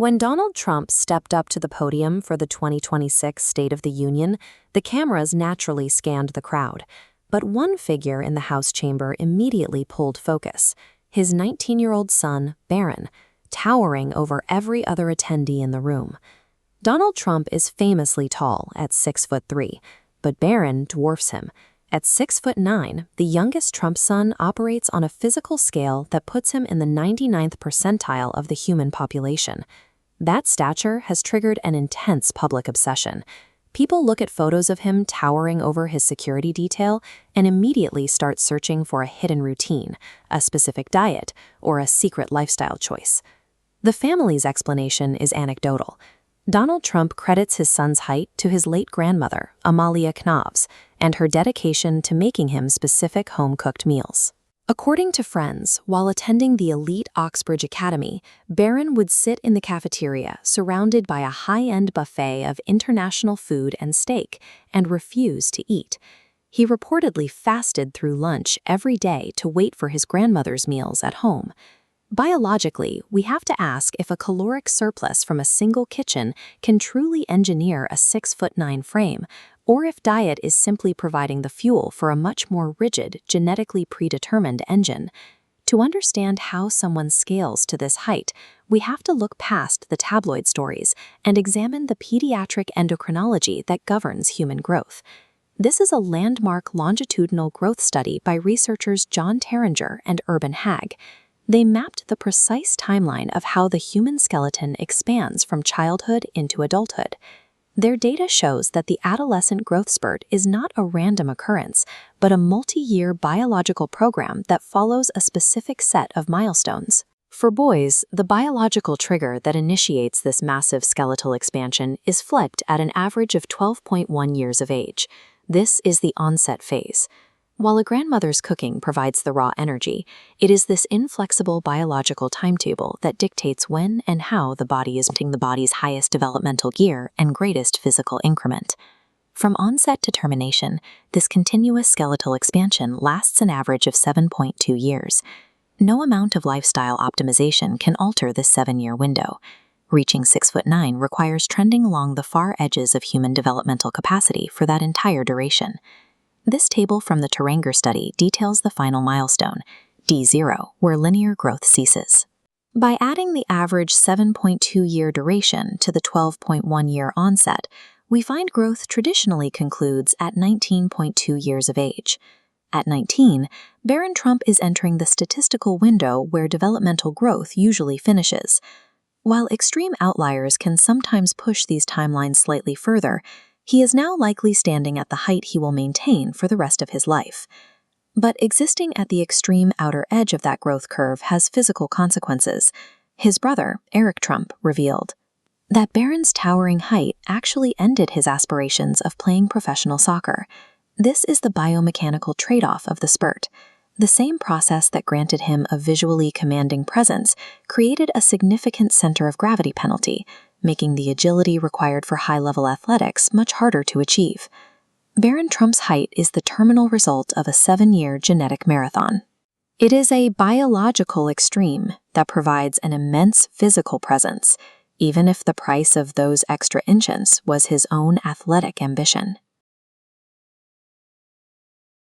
When Donald Trump stepped up to the podium for the 2026 State of the Union, the cameras naturally scanned the crowd. But one figure in the House chamber immediately pulled focus: his 19-year-old son, Barron, towering over every other attendee in the room. Donald Trump is famously tall at 6'3", but Barron dwarfs him. At 6'9", the youngest Trump son operates on a physical scale that puts him in the 99th percentile of the human population. That stature has triggered an intense public obsession. People look at photos of him towering over his security detail and immediately start searching for a hidden routine, a specific diet, or a secret lifestyle choice. The family's explanation is anecdotal. Donald Trump credits his son's height to his late grandmother, Melania Trump, and her dedication to making him specific home-cooked meals. According to friends, while attending the elite Oxbridge Academy, Barron would sit in the cafeteria surrounded by a high-end buffet of international food and steak and refuse to eat. He reportedly fasted through lunch every day to wait for his grandmother's meals at home. Biologically, we have to ask if a caloric surplus from a single kitchen can truly engineer a 6'9" frame, or if diet is simply providing the fuel for a much more rigid, genetically predetermined engine. To understand how someone scales to this height, we have to look past the tabloid stories and examine the pediatric endocrinology that governs human growth. This is a landmark longitudinal growth study by researchers John Terringer and Urban Hag. They mapped the precise timeline of how the human skeleton expands from childhood into adulthood. Their data shows that the adolescent growth spurt is not a random occurrence, but a multi-year biological program that follows a specific set of milestones. For boys, the biological trigger that initiates this massive skeletal expansion is flipped at an average of 12.1 years of age. This is the onset phase. While a grandmother's cooking provides the raw energy, it is this inflexible biological timetable that dictates when and how the body is entering the body's highest developmental gear and greatest physical increment. From onset to termination, this continuous skeletal expansion lasts an average of 7.2 years. No amount of lifestyle optimization can alter this 7-year window. Reaching 6'9" requires trending along the far edges of human developmental capacity for that entire duration. This table from the Terringer study details the final milestone, D0, where linear growth ceases. By adding the average 7.2-year duration to the 12.1-year onset, we find growth traditionally concludes at 19.2 years of age. At 19, Barron Trump is entering the statistical window where developmental growth usually finishes. While extreme outliers can sometimes push these timelines slightly further, he is now likely standing at the height he will maintain for the rest of his life. But existing at the extreme outer edge of that growth curve has physical consequences. His brother, Eric Trump, revealed that Barron's towering height actually ended his aspirations of playing professional soccer. This is the biomechanical trade-off of the spurt. The same process that granted him a visually commanding presence created a significant center of gravity penalty, making the agility required for high-level athletics much harder to achieve. Barron Trump's height is the terminal result of a 7-year genetic marathon. It is a biological extreme that provides an immense physical presence, even if the price of those extra inches was his own athletic ambition.